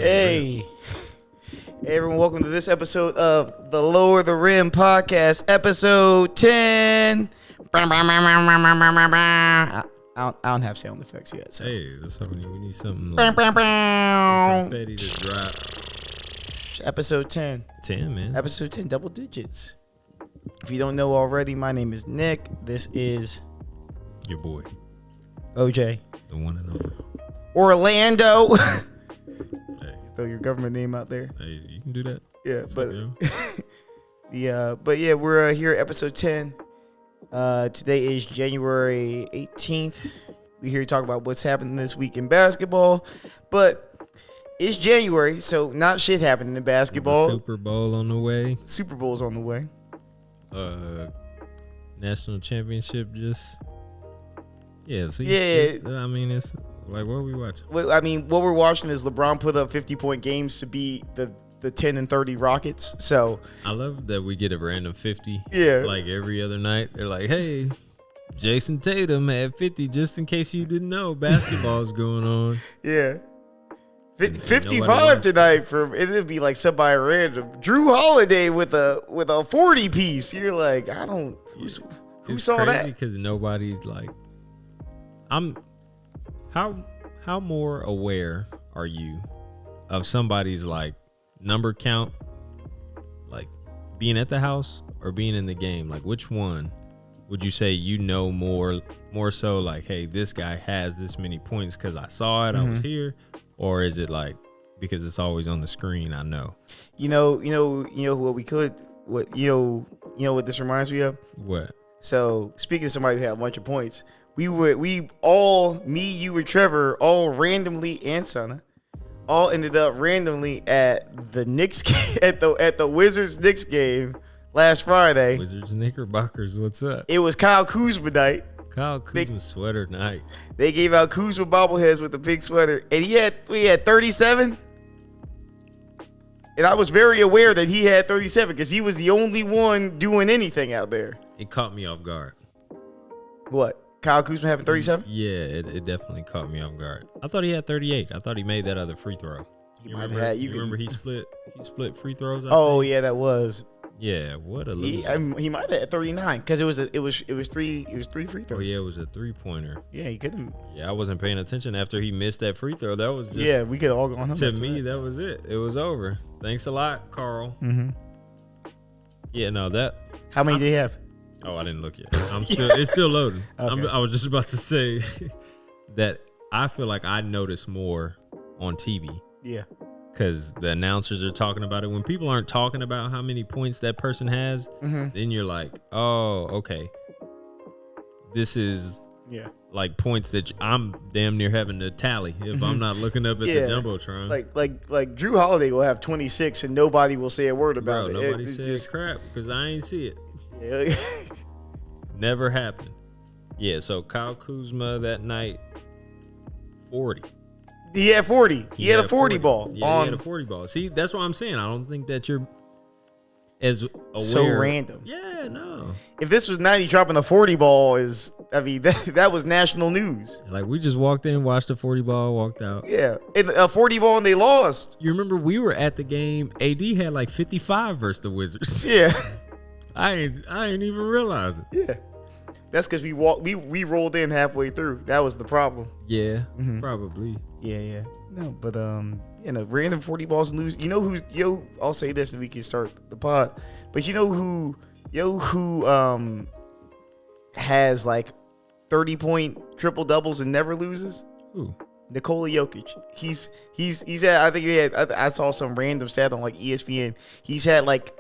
Hey, everyone, welcome to this episode of the Lower the Rim podcast, episode 10. I don't have sound effects yet. So. Hey, that's something we need something like some confetti to drop. Episode 10. 10, man. Episode 10, double digits. If you don't know already, my name is Nick. This is Your boy, OJ. the one and only. Orlando. Hey, Throw your government name out there. hey, you can do that. Yeah, What's but up, yo? we're here at episode 10. Today is January 18th. We're here to talk about what's happening this week in basketball, but it's January, so not shit happening in basketball. The Super Bowl on the way. Super Bowl's on the way. National championship just. Yeah, see. Yeah. I mean, it's like, what are we watching? Well, I mean, what we're watching is LeBron put up 50-point games to beat the 10 and 30 Rockets. So I love that we get a random 50. Yeah. Like every other night, they're like, hey, Jason Tatum had 50, just in case you didn't know basketball's going on. yeah. 55 watched tonight it'd be like somebody random. Drew Holiday with a 40 piece. You're like, I don't. Who It's saw crazy that? because nobody's like, how more aware are you of somebody's like number count, like being at the house or being in the game? Like, which one would you say you know more so like, hey, this guy has this many points because I saw it, I was here, or is it like because it's always on the screen? I know. You know what this reminds me of? What? So speaking of somebody who had a bunch of points, we all, me, you, and Trevor, all randomly, and Sana, all ended up randomly at the Knicks at the Wizards Knicks game last Friday. Wizards Knickerbockers, what's up? It was Kyle Kuzma night. Kyle Kuzma sweater night. They gave out Kuzma bobbleheads with the big sweater, and we had 37. And I was very aware that he had 37 because he was the only one doing anything out there. It caught me off guard. What? Kyle Kuzma having 37? Yeah, it definitely caught me off guard. I thought he had 38. I thought he made that other free throw. He might have had. You remember he split free throws? I Oh think? yeah, that was. Yeah, what a loser. He might have had 39 because it was three free throws. Oh yeah, it was a 3-pointer. Yeah, he could have. Yeah, I wasn't paying attention after he missed that free throw. That was just, Yeah, we could have all gone home. to me. That was it. It was over. Thanks a lot, Carl. Mm-hmm. Yeah, no, that. How many did he have? Oh, I didn't look yet. It's still loading. Okay. I was just about to say that I feel like I notice more on TV. Yeah. Because the announcers are talking about it. When people aren't talking about how many points that person has, then you're like, oh, okay. This is like points that I'm damn near having to tally if I'm not looking up at the Jumbotron. Like Drew Holiday will have 26 and nobody will say a word about it. Nobody It's said just crap because I ain't see it. Yeah. Never happened. Yeah, so Kyle Kuzma that night, 40. He had 40. He had a 40 ball. Yeah, he had a 40 ball. See, that's what I'm saying. I don't think that you're as aware. So random. Yeah, no. If this was 90 dropping a 40 ball that was national news. Like, we just walked in, watched the 40 ball, walked out. Yeah. And a 40 ball and they lost. You remember we were at the game. AD had like 55 versus the Wizards. Yeah. I ain't even realize it. Yeah. That's because we rolled in halfway through. That was the problem. Yeah, probably. Yeah. No, but random 40 balls and lose. You know who? I'll say this and we can start the pod. But you know who has like 30-point triple doubles and never loses? Who? Nikola Jokic. He's at, I think I saw some random stat on like ESPN. He's had like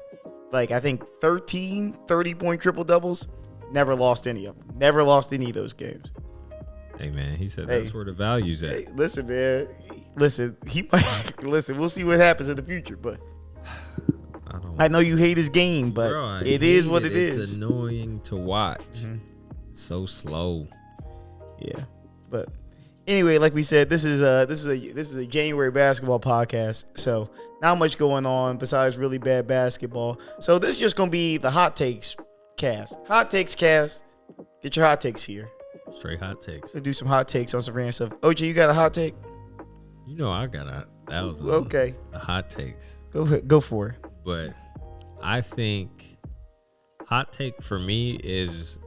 I think 13 30-point triple doubles. Never lost any of them. Never lost any of those games. Hey man, he said that's where the value's at. Hey, listen, man. Listen, he might listen. We'll see what happens in the future, but I know you hate his game, but it is what it is. It's annoying to watch. So slow. Yeah, but anyway, like we said, this is a January basketball podcast. So not much going on besides really bad basketball. So this is just gonna be the hot takes cast. Hot takes cast. Get your hot takes here. Straight hot takes. We'll do some hot takes on some random stuff. OJ, you got a hot take? You know I got 1,000. Okay. The hot takes. Go for it. But I think hot take for me is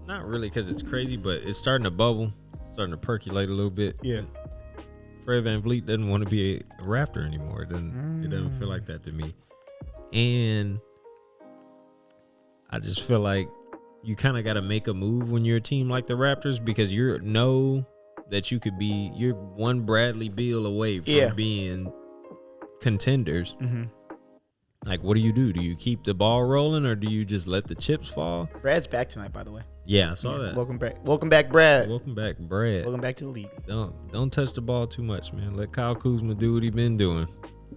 not really because it's crazy, but it's starting to bubble, starting to percolate a little bit. Yeah. Fred VanVleet doesn't want to be a Raptor anymore. It doesn't feel like that to me. And I just feel like you kind of got to make a move when you're a team like the Raptors because you know that you're one Bradley Beal away from being contenders. Mm-hmm. Like, what do? Do you keep the ball rolling or do you just let the chips fall? Brad's back tonight, by the way. Yeah, I saw that. Welcome back, Brad. Welcome back, Brad. Welcome back to the league. Don't touch the ball too much, man. Let Kyle Kuzma do what he been doing.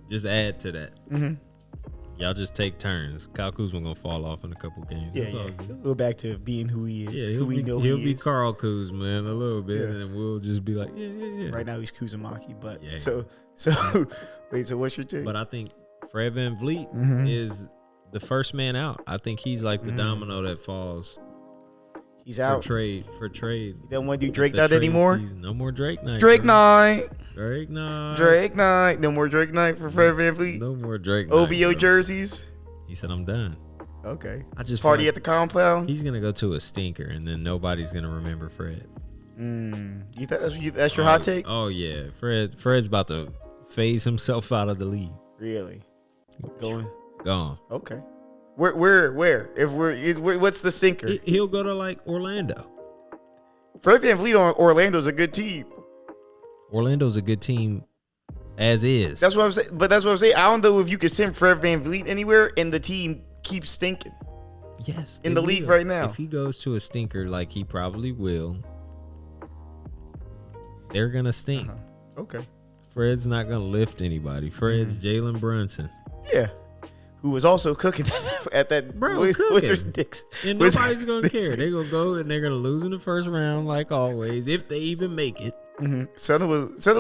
Just add to that. Mm-hmm. Y'all just take turns. Kyle Kuzma gonna fall off in a couple games. Yeah. He'll go back to being who he is. Yeah, he'll be Carl Kuzma in a little bit, and then we'll just be like, yeah. Right now he's Kuzumaki, but yeah. So wait. So what's your take? But I think Fred VanVleet is the first man out. I think he's like the domino that falls. He's out for trade. You don't want to do Drake night anymore? Season. No more Drake night. Drake night. No more Drake night for Fred VanVleet. No more Drake night. OVO jerseys. He said, I'm done. Okay. I just party at the compound. He's gonna go to a stinker, and then nobody's gonna remember Fred. You think that's your hot take? Oh yeah, Fred's about to phase himself out of the league. Really? Gone. Okay. Where? What's the stinker? He'll go to like Orlando. Fred VanVleet on Orlando's a good team. Orlando's a good team as is. That's what I'm saying. But that's what I'm saying. I don't know if you could send Fred VanVleet anywhere and the team keeps stinking. Yes. In the league right now. If he goes to a stinker like he probably will, they're going to stink. Okay. Fred's not going to lift anybody. Fred's Jalen Brunson. Yeah. Who was also cooking at that Wizards Knicks. And nobody's going to care. They're going to go and they're going to lose in the first round like always, if they even make it. Mm-hmm. Southern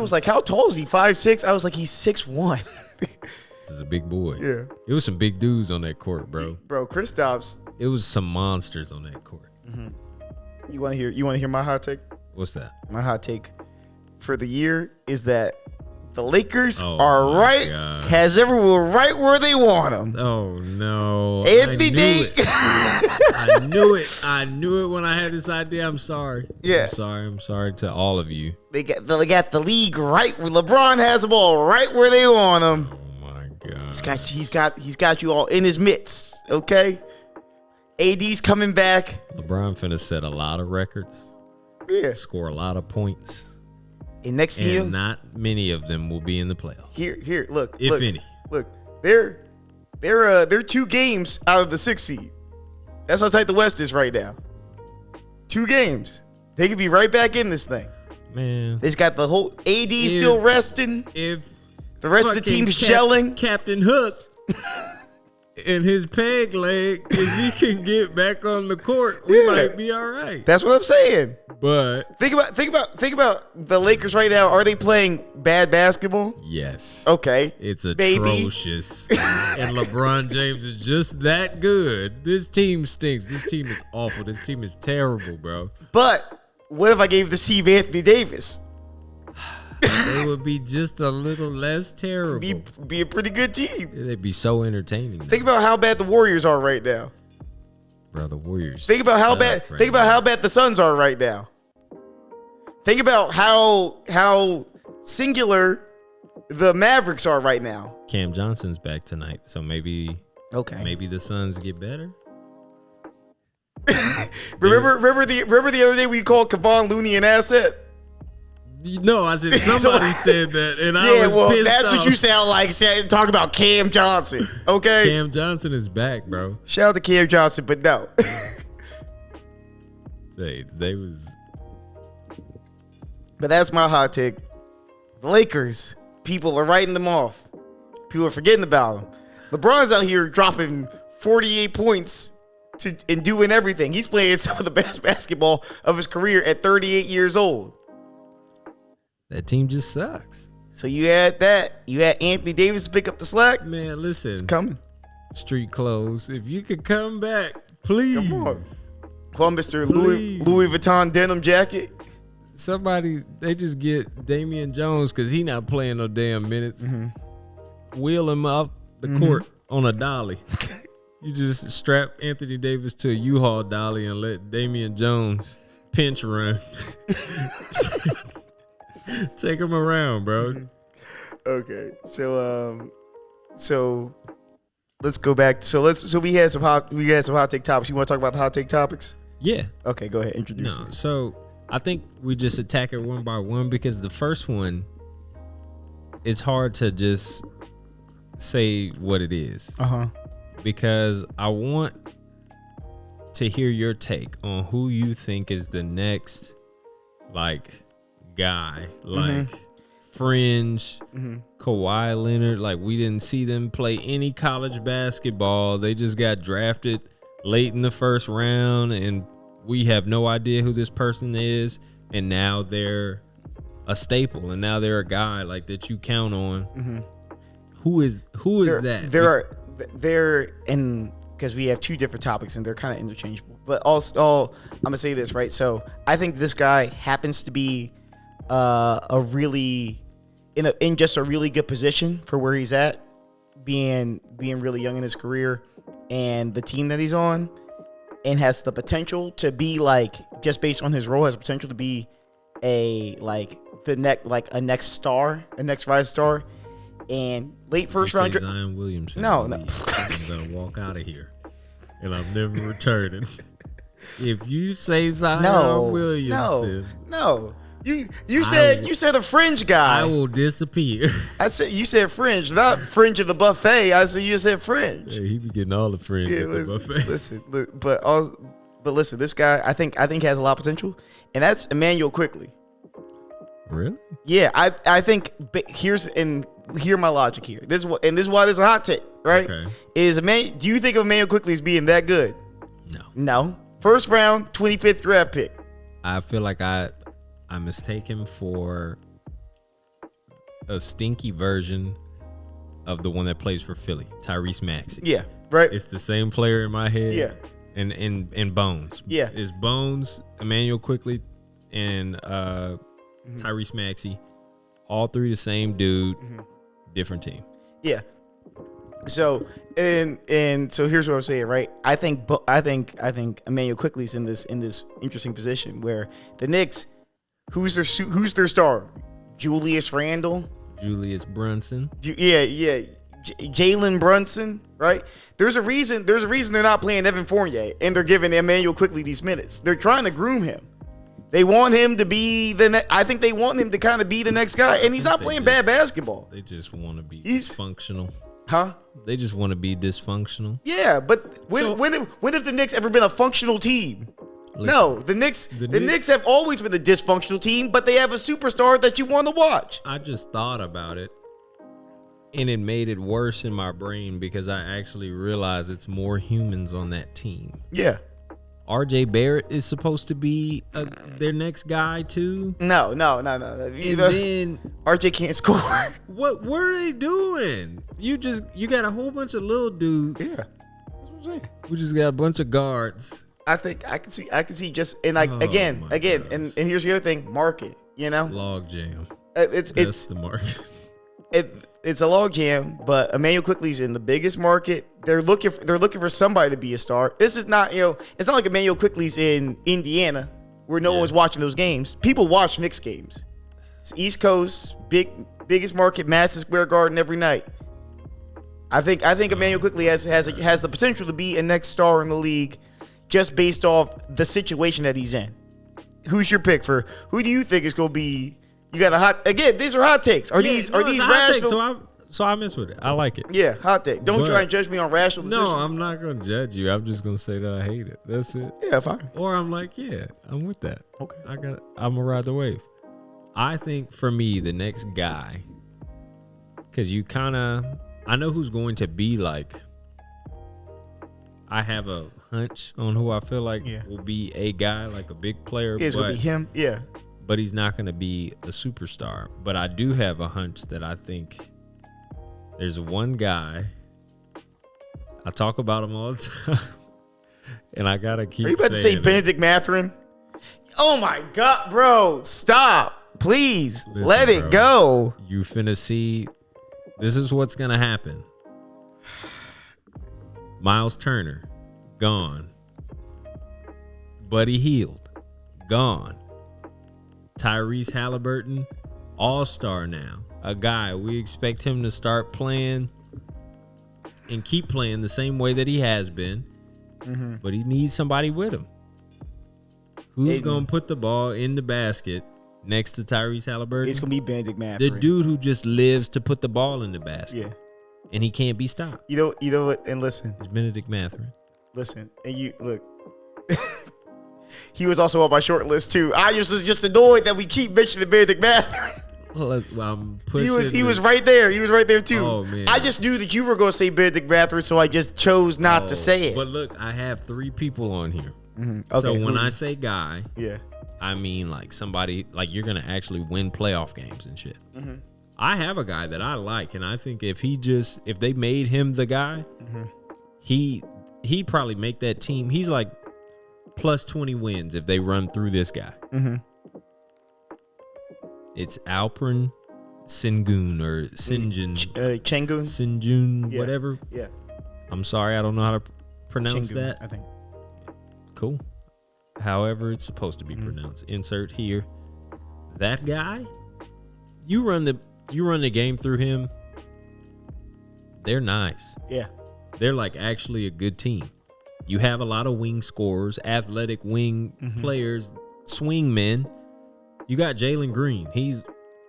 was like, how tall is he? 5'6"? I was like, he's 6'1". This is a big boy. Yeah. It was some big dudes on that court, bro. Bro, Kristaps. It was some monsters on that court. Mm-hmm. You want to hear my hot take? What's that? My hot take for the year is that the Lakers are right. Has everyone right where they want them. Oh no, Anthony Davis. I knew it. I knew it when I had this idea. I'm sorry. Yeah. I'm sorry to all of you. They got the league right where LeBron has them all right where they want them. Oh my god. He's got you all in his midst. Okay. AD's coming back. LeBron finna set a lot of records. Yeah. Score a lot of points. And next year, not many of them will be in the playoffs. Here, look. If any. Look, they're 2 games out of the 6th seed. That's how tight the West is right now. 2 games. They could be right back in this thing. Man. They've got the whole AD still resting. If the rest of the team's gelling. Captain Hook and his peg leg, if he can get back on the court, we might be all right. That's what I'm saying. But think about the Lakers right now. Are they playing bad basketball? Yes. Okay. It's atrocious. And LeBron James is just that good. This team stinks. This team is awful. This team is terrible, bro. But what if I gave the Steve Anthony Davis? They would be just a little less terrible. Be a pretty good team. They'd be so entertaining. Think about how bad the Warriors are right now. Bro, the Warriors. Think about how bad the Suns are right now. Think about how singular the Mavericks are right now. Cam Johnson's back tonight, so maybe the Suns get better. remember the other day we called Kevon Looney an asset? No, I said somebody said that, and I was pissed that's off. what you sound like. Talk about Cam Johnson, okay? Cam Johnson is back, bro. Shout out to Cam Johnson, but no. They was. But that's my hot take. The Lakers, people are writing them off. People are forgetting about them. LeBron's out here dropping 48 points and doing everything. He's playing some of the best basketball of his career at 38 years old. That team just sucks. So you had that. You had Anthony Davis to pick up the slack. Man, listen. It's coming. Street clothes. If you could come back, please. Come on. Mr. Louis Vuitton denim jacket. somebody, they just get Damian Jones because he not playing no damn minutes. Wheel him up the court on a dolly. You just strap Anthony Davis to a U-Haul dolly and let Damian Jones pinch run. Take him around, bro. Okay, so let's go back. So we had some hot take topics. You want to talk about the hot take topics? Yeah. Okay, go ahead. Introduce it. So I think we just attack it one by one because the first one, it's hard to just say what it is. Because I want to hear your take on who you think is the next like guy, like fringe, Kawhi Leonard. Like, we didn't see them play any college basketball. They just got drafted late in the first round, and we have no idea who this person is. And now they're a staple, and now they're a guy like that you count on. Who is that? They're in, because we have two different topics and they're kind of interchangeable. But also, I'm gonna say this, right? So I think this guy happens to be a really in just a really good position for where he's at, being really young in his career and the team that he's on, and has the potential to be like, just based on his role, has potential to be a next star, a next rising star. And late first round, Zion Williamson. No. I'm gonna walk out of here, and I'm never returning. If you say Zion Williamson, no. You said a fringe guy. I will disappear. I said, you said fringe, not fringe of the buffet. I said you said fringe. Yeah, he be getting all the fringe at the buffet. Listen, this guy I think has a lot of potential, and that's Emmanuel Quickley. Really? Yeah, I think. Hear my logic here. This is why there's a hot take, right? Okay. Do you think of Emmanuel Quickley as being that good? No. First round, 25th draft pick. I feel like I mistake him for a stinky version of the one that plays for Philly, Tyrese Maxey. Yeah, right. It's the same player in my head. Yeah. And in Bones. Yeah. It's Bones, Emmanuel Quickley, and Tyrese Maxey. All three the same dude, different team. Yeah. So so here's what I'm saying, right? I think Emmanuel Quickley's in this interesting position where the Knicks, who's their star? Julius Randle, Julius Brunson. Jalen Brunson, right? There's a reason they're not playing Evan Fournier and they're giving Emmanuel Quickley these minutes. They're trying to groom him. They want him to be I think they want him to kind of be the next guy, and he's not playing bad basketball. They just want to be dysfunctional. Huh? They just want to be dysfunctional. Yeah, but when have the Knicks ever been a functional team? No, the Knicks have always been a dysfunctional team, but they have a superstar that you want to watch. I just thought about it, and it made it worse in my brain because I actually realized it's more humans on that team. Yeah. RJ Barrett is supposed to be their next guy too. No. And then RJ can't score. What are they doing? You got a whole bunch of little dudes. Yeah, that's what I'm saying. We just got a bunch of guards. I think I can see just, and like again, and here's the other thing: market. You know, log jam. It's the market. It's a log jam, but Emmanuel Quickley's in the biggest market. They're looking for somebody to be a star. This is not, it's not like Emmanuel Quickley's in Indiana where no one's watching those games. People watch Knicks games. It's East Coast, biggest market, Madison Square Garden every night. I think Emmanuel Quickley has the potential to be a next star in the league, just based off the situation that he's in. Who's your pick for? Who do you think is going to be? You got these are hot takes. Are these rational? So I mess with it. I like it. Yeah, hot take. Don't try and judge me on rational decisions. No, I'm not going to judge you. I'm just going to say that I hate it. That's it. Yeah, fine. Or I'm like, yeah, I'm with that. Okay. I'm going to ride the wave. I think for me, the next guy, because I know who's going to be like, I have a hunch on who I feel like will be a guy, like a big player. It's going to be him. Yeah. But he's not going to be a superstar. But I do have a hunch that I think there's one guy. I talk about him all the time. And I got to keep saying Are you about to say Benedict Mathurin? Oh my God, bro. Stop. Please. Listen, let it bro. go. You finna see. This is what's gonna happen. Miles Turner, gone. Buddy Hield, gone. Tyrese Halliburton, all-star now. A guy we expect him to start playing and keep playing the same way that he has been. Mm-hmm. But he needs somebody with him. Who's Aiden. going to put the ball in the basket next to Tyrese Halliburton? It's going to be Benedict Mathurin. The dude who just lives to put the ball in the basket. Yeah. And he can't be stopped. You know what? And listen. It's Benedict Mathurin. Listen. And you, look. He was also on my short list, too. I was just annoyed that we keep mentioning Benedict Mathurin. He was right there. He was right there, too. Oh, man. I just knew that you were going to say Benedict Mathurin, so I just chose not to say it. But look, I have 3 people on here. Mm-hmm. Okay, so when I say guy, yeah, I mean like somebody like you're gonna actually win playoff games and shit. Mm-hmm. I have a guy that I like, and I think if they made him the guy, mm-hmm. he probably make that team. He's like plus 20 wins if they run through this guy. Mm-hmm. It's Alperen Sengun or Sinjin. Sengun? Sinjun, whatever. Yeah. I'm sorry, I don't know how to pronounce Sengun, that. I think. Cool. However it's supposed to be pronounced. Insert here. That guy, you run the game through him. They're nice. Yeah. They're like actually a good team. You have a lot of wing scorers, athletic wing players, swing men. You got Jalen Green.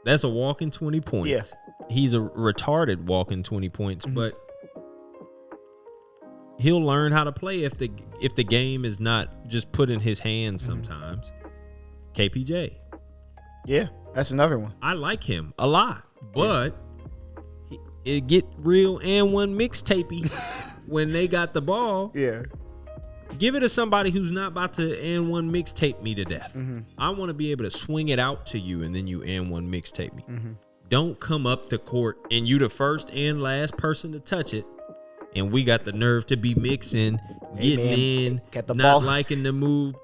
That's a walking 20 points. Yeah. He's a retarded walking 20 points, but he'll learn how to play if the game is not just put in his hands sometimes. KPJ. Yeah, that's another one. I like him a lot, but it get real and one mixtapey when they got the ball. Yeah. Give it to somebody who's not about to and one mixtape me to death. I want to be able to swing it out to you and then you and one mixtape me. Don't come up to court and you the first and last person to touch it. And we got the nerve to be mixing, getting in, got the not ball. liking the move,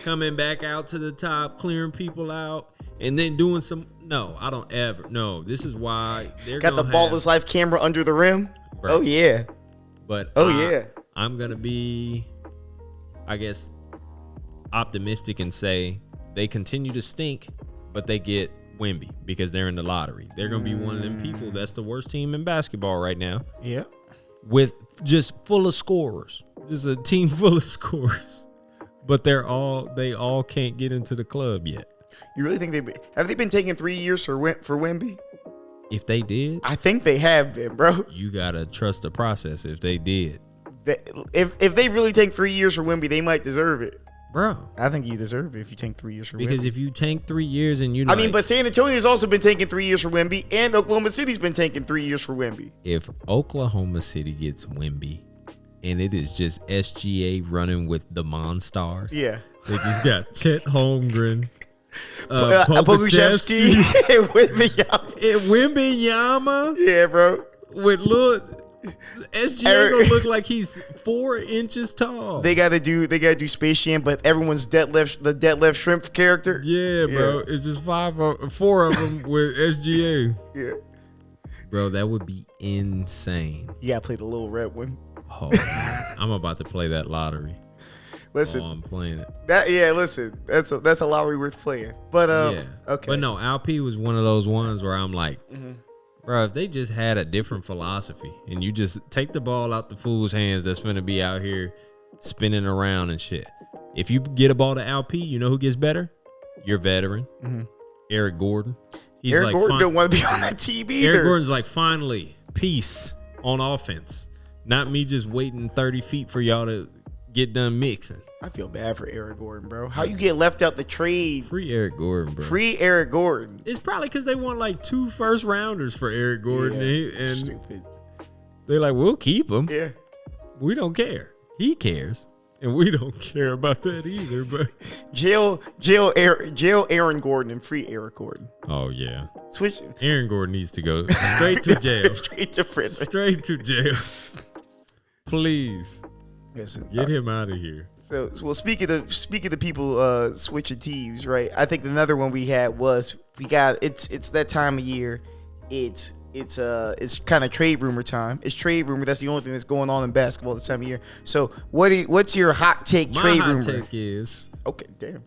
coming back out to the top, clearing people out, and then doing some. No, I don't ever. No, this is why they're got the ballless life camera under the rim. Bro. Oh yeah. But yeah. I'm gonna be, I guess, optimistic and say they continue to stink, but they get Wemby because they're in the lottery. They're gonna be one of them people that's the worst team in basketball right now. Yeah. With just full of scorers, just a team full of scorers, but they all can't get into the club yet. You really think have they been taking 3 years for Wemby? If they did, I think they have been, bro. you gotta trust the process. If they did, If they really take 3 years for Wemby, they might deserve it. bro. I think you deserve it if you take 3 years for Because Wemby. if you tank 3 years and but San Antonio's also been taking 3 years for Wemby, and Oklahoma City's been taking 3 years for Wemby. if Oklahoma City gets Wemby, and it is just SGA running with the Monstars, Yeah. they just got Chet Holmgren, Pokusevsky and Wembenyama Yeah, bro. with little SGA gonna look like he's 4 inches tall. They gotta do Space Jam, but everyone's the deadlift shrimp character. Yeah, bro. It's just 4 of them with SGA. Yeah. Bro, that would be insane. You gotta play the little red one. Oh, I'm about to play that lottery. Listen, I'm playing it. Listen, that's a lottery worth playing. But okay. But no, Alp was one of those ones where I'm like, bro, if they just had a different philosophy and you just take the ball out the fool's hands that's finna be out here spinning around and shit. If you get a ball to Alp, you know who gets better? Your veteran, Eric Gordon. Eric Gordon don't want to be on that team either. Eric Gordon's like, finally, peace on offense. Not me just waiting 30 feet for y'all to get done mixing. I feel bad for Eric Gordon, bro. How you get left out the trade? Free Eric Gordon, bro. Free Eric Gordon. It's probably because they want like 2 first rounders for Eric Gordon. Yeah, and stupid. They're like, we'll keep him. Yeah. We don't care. He cares. And we don't care about that either. But jail Aaron Gordon and free Eric Gordon. oh yeah. Switch. Aaron Gordon needs to go straight to jail. Straight to prison. Straight to jail. Please. Listen, get him out of here. So, well, speaking of people switching teams, right? I think another one we had was it's that time of year. It's kind of trade rumor time. It's trade rumor. That's the only thing that's going on in basketball this time of year. So what's your hot take trade rumor? My hot take is okay, damn.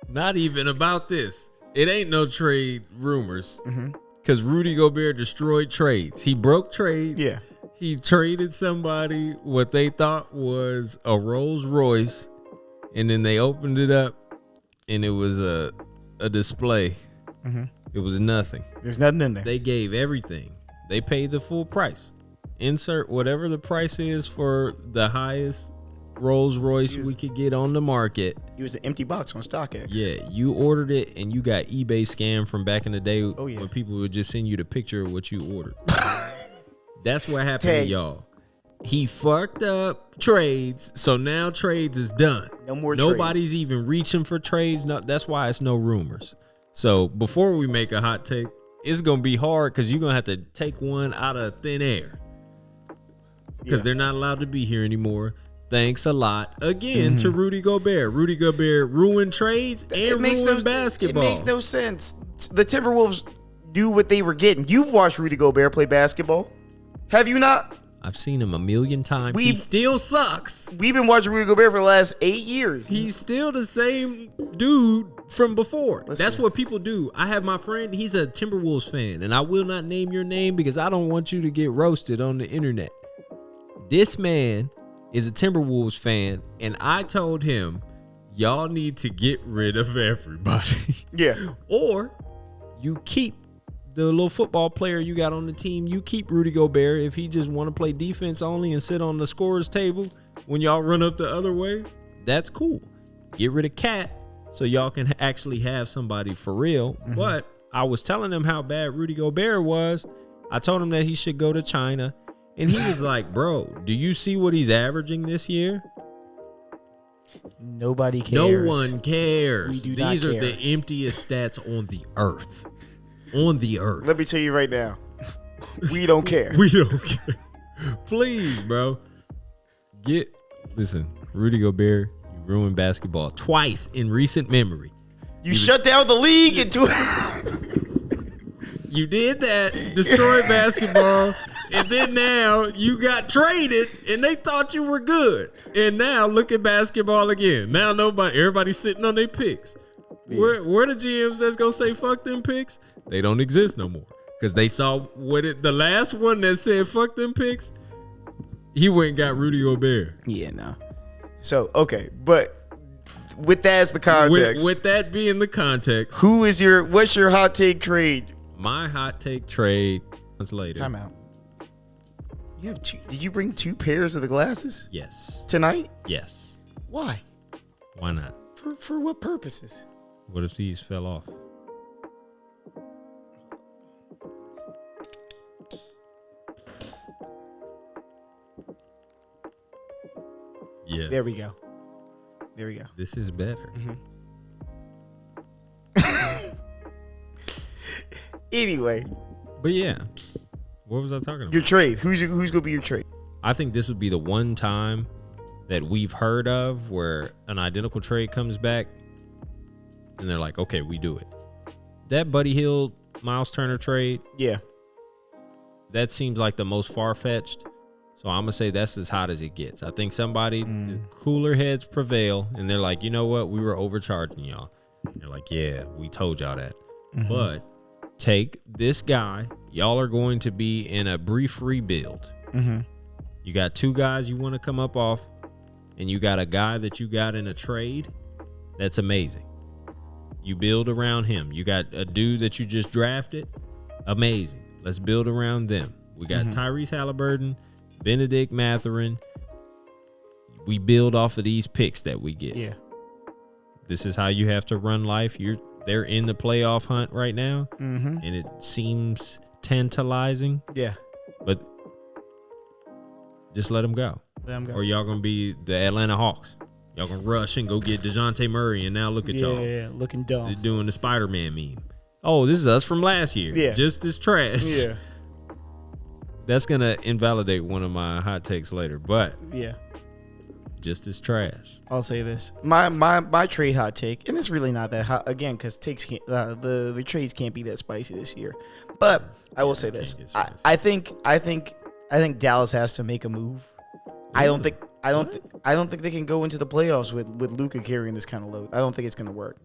Not even about this. It ain't no trade rumors. Because Rudy Gobert destroyed trades. He broke trades. Yeah. He traded somebody what they thought was a Rolls Royce, and then they opened it up, and it was a display. It was nothing. There's nothing in there. They gave everything. They paid the full price. Insert whatever the price is for the highest Rolls Royce we could get on the market. It was an empty box on StockX. Yeah, you ordered it, and you got eBay scam from back in the day when people would just send you the picture of what you ordered. That's what happened to y'all. He fucked up trades, so now trades is done. No more Nobody's trades. even reaching for trades. No, that's why it's no rumors. So before we make a hot take, it's going to be hard because you're going to have to take one out of thin air because they're not allowed to be here anymore. Thanks a lot again to Rudy Gobert. Rudy Gobert ruined trades and ruined basketball. It makes no sense. The Timberwolves knew what they were getting. You've watched Rudy Gobert play basketball. Have you not? I've seen him a million times. He still sucks. We've been watching Rudy Gobert for the last 8 years. He's still the same dude from before. Listen. That's what people do. I have my friend, he's a Timberwolves fan, and I will not name your name because I don't want you to get roasted on the internet. This man is a Timberwolves fan, and I told him, y'all need to get rid of everybody. Yeah. Or you keep the little football player you got on the team. You keep Rudy Gobert if he just want to play defense only and sit on the scorer's table when y'all run up the other way. That's cool. Get rid of Cat so y'all can actually have somebody for real. But I was telling him how bad Rudy Gobert was. I told him that he should go to China. And he was like, bro, do you see what he's averaging this year? Nobody cares. No one cares. We do not These are care. the emptiest stats on the earth. On the earth. Let me tell you right now. We don't care. We don't care. Please, bro. Listen, Rudy Gobert, you ruined basketball twice in recent memory. You shut down the league into You did that, destroyed basketball, and then now you got traded and they thought you were good. And now look at basketball again. Now everybody's sitting on their picks. Yeah. Where the GMs that's gonna say fuck them picks? They don't exist no more. Because they saw the last one that said fuck them picks, he went and got Rudy Gobert. Yeah, no. So, okay, but with that as the context. With that being the context. What's your hot take trade? My hot take trade months later. Time out. You have two. Did you bring 2 pairs of the glasses? Yes. Tonight? Yes. Why? Why not? For what purposes? What if these fell off? Yes. There we go. This is better. Anyway. But yeah. What was I talking about? Your trade. Who's going to be your trade? I think this would be the one time that we've heard of where an identical trade comes back and they're like, okay, we do it. That Buddy Hield, Miles Turner trade. Yeah. That seems like the most far-fetched. So I'm going to say that's as hot as it gets. I think the cooler heads prevail, and they're like, you know what? We were overcharging y'all. They're like, yeah, we told y'all that. But take this guy. Y'all are going to be in a brief rebuild. You got 2 guys you want to come up off, and you got a guy that you got in a trade. That's amazing. You build around him. You got a dude that you just drafted. Amazing. Let's build around them. We got Tyrese Halliburton, Benedict Mathurin. We build off of these picks that we get. Yeah. This is how you have to run life. They're in the playoff hunt right now, and it seems tantalizing. Yeah. But just let them go. Or y'all gonna be the Atlanta Hawks. Y'all gonna rush and go get DeJounte Murray, and now look at y'all. Yeah, looking dumb. They're doing the Spider-Man meme. Oh, this is us from last year. Yeah. Just as trash. Yeah. That's gonna invalidate one of my hot takes later. But yeah, just as trash. I'll say this: my trade hot take, and it's really not that hot again because takes can't, the trades can't be that spicy this year. But I will say this: I think Dallas has to make a move. I don't think they can go into the playoffs with Luka carrying this kind of load. I don't think it's gonna work.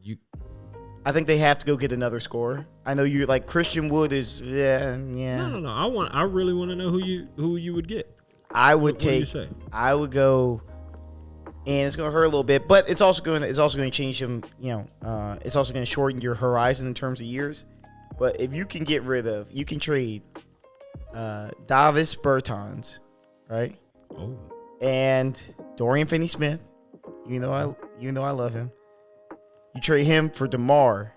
I think they have to go get another scorer. I know you're like Christian Wood is yeah. No. I really want to know who you would get. I would go, and it's gonna hurt a little bit, but it's also going to change him. It's also going to shorten your horizon in terms of years. But if you can trade Davis Bertans, right? Oh. And Dorian Finney-Smith, even though I love him. You trade him for DeMar.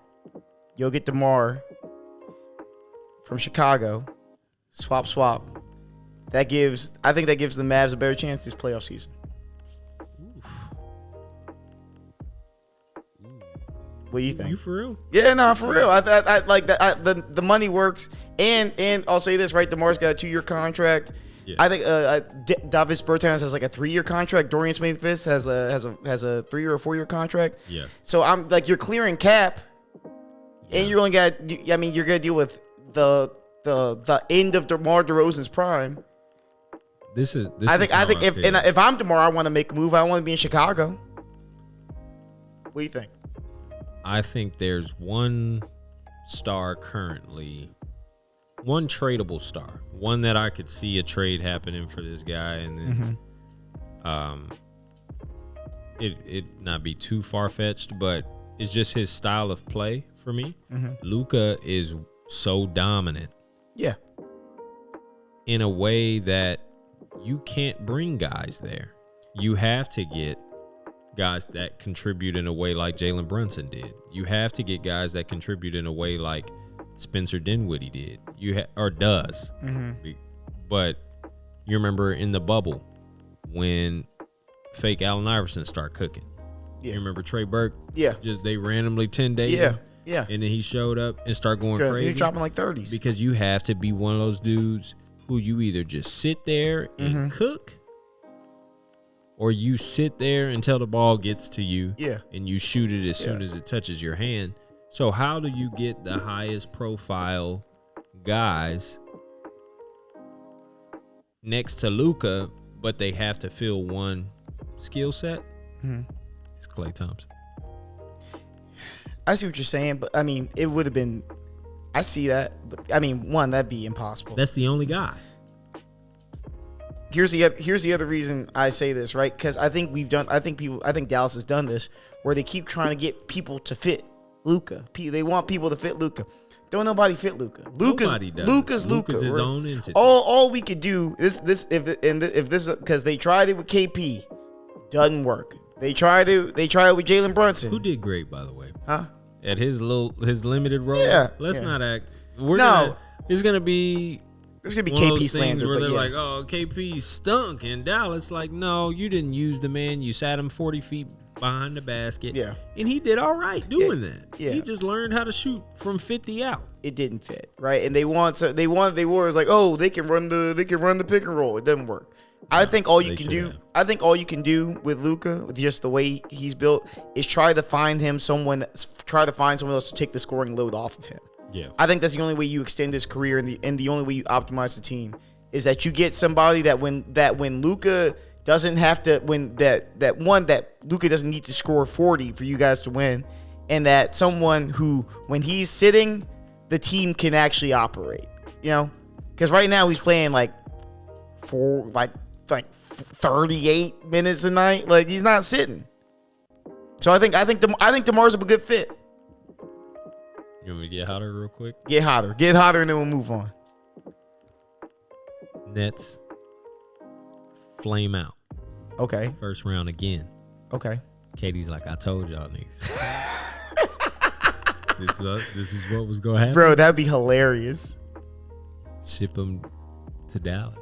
You'll get DeMar from Chicago. Swap. I think that gives the Mavs a better chance this playoff season. Oof. What do you think? You for real? Yeah, no, for real. I like that. The money works, and I'll say this, right? DeMar's got a 2-year contract. Yeah. I think Davis Bertans has like a 3-year contract. Dorian Finney-Smith has a 3 or 4-year contract. Yeah. So I'm like, you're clearing cap, and you're only got. I mean, you're gonna deal with the end of DeMar DeRozan's prime. I think if I'm DeMar, I want to make a move. I want to be in Chicago. What do you think? I think there's one star currently. One tradable star, one that I could see a trade happening for this guy, and then, it not be too far fetched, but it's just his style of play for me. Luka is so dominant, yeah, in a way that you can't bring guys there. You have to get guys that contribute in a way like Jalen Brunson did. You have to get guys that contribute in a way like Spencer Dinwiddie did. Does. But you remember in the bubble when fake Allen Iverson start cooking. Yeah. You remember Trey Burke? Yeah. Just they randomly 10-day. Yeah. And then he showed up and started going crazy. He's dropping like 30s. Because you have to be one of those dudes who you either just sit there and cook, or you sit there until the ball gets to you. Yeah. And you shoot it as soon as it touches your hand. So how do you get the highest profile guys next to Luka, but they have to fill one skill set? It's Klay Thompson. I see what you're saying, but I mean, it would have been. I see that, but I mean, that'd be impossible. That's the only guy. Here's the other reason I say this, right? Because I think Dallas has done this where they keep trying to get people to fit Luka. They want people to fit Luka. Don't nobody fit Luka. Luka's his own entity. All we could do if this because they tried it with KP, doesn't work. They tried it with Jalen Brunson, who did great, by the way. Huh? At his limited role. Yeah. Let's not act. There's gonna be KP slander where they're like, oh, KP stunk in Dallas. Like, no, you didn't use the man. You sat him 40 feet behind the basket. Yeah. And he did all right doing that. Yeah. He just learned how to shoot from 50 out. It didn't fit, right? And they were like, oh, they can run the pick and roll. It doesn't work. I think all you can do with Luka, with just the way he's built, is try to find someone else to take the scoring load off of him. Yeah. I think that's the only way you extend his career, and the only way you optimize the team is that you get somebody that when Luka doesn't have to that Luka doesn't need to score 40 for you guys to win, and that someone who when he's sitting, the team can actually operate. You know, because right now he's playing like 38 minutes a night. Like, he's not sitting. So I think DeMar's a good fit. You want me to get hotter real quick? Get hotter, and then we'll move on. Nets flame out. Okay. First round again. Okay. Katie's like, I told y'all niggas. This is what was going to happen. Bro, that'd be hilarious. Ship them to Dallas.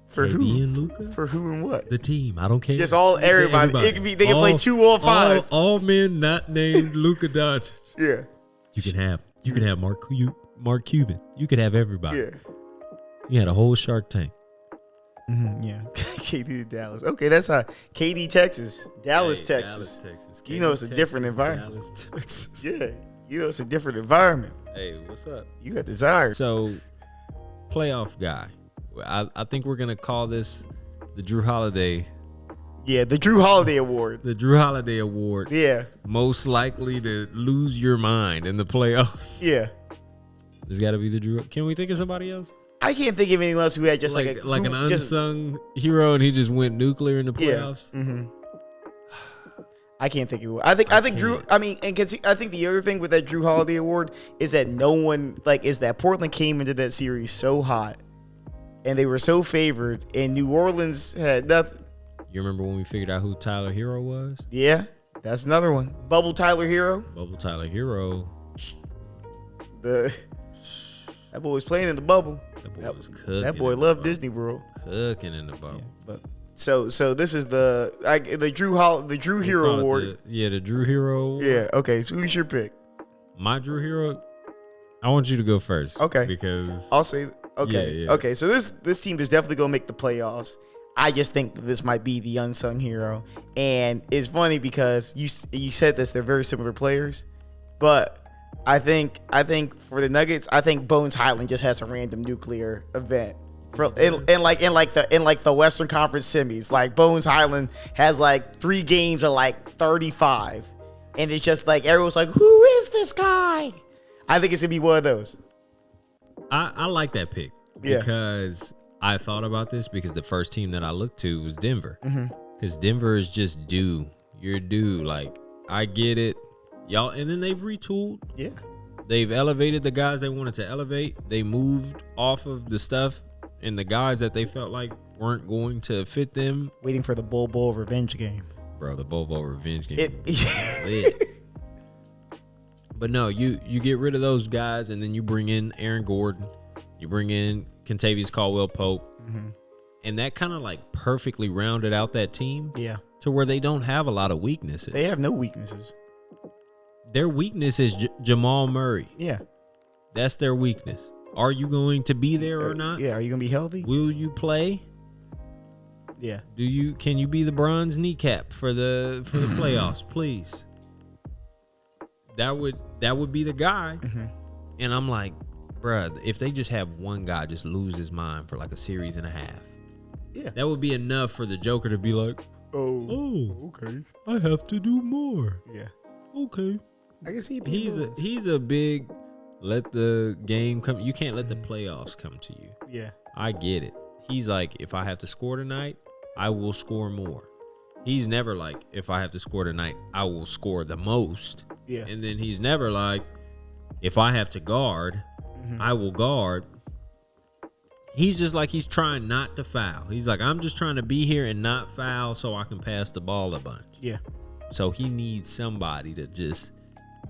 For KD who? And Luka? For who and what? The team. I don't care. Just everybody. It could be. They can play 2 or 5. All men not named Luka Doncic. Yeah. You can have Mark Cuban. You could have everybody. Yeah. You had a whole Shark Tank. Yeah, KD to Dallas. Okay, that's how KD Texas, Dallas Hey, Texas. Dallas, Texas. You know it's a Texas, different environment. Dallas, Texas. Yeah, you know it's a different environment. Hey, what's up? You got desire. So, playoff guy. I think we're gonna call this the Drew Holiday. Yeah, the Drew Holiday Award. The Drew Holiday Award. Yeah, Most likely to lose your mind in the playoffs. yeah. There's got to be the Drew. Can we think of somebody else? I can't think of anyone else who had just like an unsung hero, and he just went nuclear in the playoffs. I can't think of it. I think Drew. I mean, and I think the other thing with that Drew Holiday Award is that no one is that Portland came into that series so hot, and they were so favored, and New Orleans had nothing. You remember when we figured out who Tyler Hero was? Yeah, that's another one. Bubble Tyler Hero. Bubble Tyler Hero. That boy was playing in the bubble. That boy was cooking. That boy loved Disney World. Cooking in the bubble. Yeah, but so this is the Drew Hero Award. The Drew Hero Award. Yeah. Okay. So who's your pick? My Drew Hero. I want you to go first. Okay. Because I'll say. Okay. Yeah. Okay. So this team is definitely gonna make the playoffs. I just think that this might be the unsung hero, and it's funny because you said this. They're very similar players, but I think for the Nuggets, I think Bones Highland just has a random nuclear event. In the Western Conference semis, like Bones Highland has like 3 games of like 35, and it's just like everyone's like, who is this guy? I think it's gonna be one of those. I like that pick because I thought about this because the first team that I looked to was Denver. Because Denver is just due. You're due. Like, I get it. Y'all, and then they've retooled. Yeah. They've elevated the guys they wanted to elevate. They moved off of the stuff and the guys that they felt like weren't going to fit them. Waiting for the Bowl revenge game. Bro, the Bowl revenge game. But no, you get rid of those guys and then you bring in Aaron Gordon. You bring in Kentavious Caldwell-Pope. And that kind of like perfectly rounded out that team. Yeah. To where they don't have a lot of weaknesses. They have no weaknesses. Their weakness is Jamal Murray. Yeah. That's their weakness. Are you going to be there or not? Yeah. Are you going to be healthy? Will you play? Yeah. Can you be the bronze kneecap for the playoffs, please? That would be the guy. And I'm like, bruh, if they just have one guy just lose his mind for like a series and a half. Yeah. That would be enough for the Joker to be like, oh, okay. I have to do more. Yeah. Okay. I can see he's a big let the game come. You can't let the playoffs come to you. Yeah. I get it. He's like, if I have to score tonight, I will score more. He's never like, if I have to score tonight, I will score the most. Yeah. And then he's never like, if I have to guard, I will guard. He's just like, he's trying not to foul. He's like, I'm just trying to be here and not foul so I can pass the ball a bunch. Yeah. So he needs somebody to just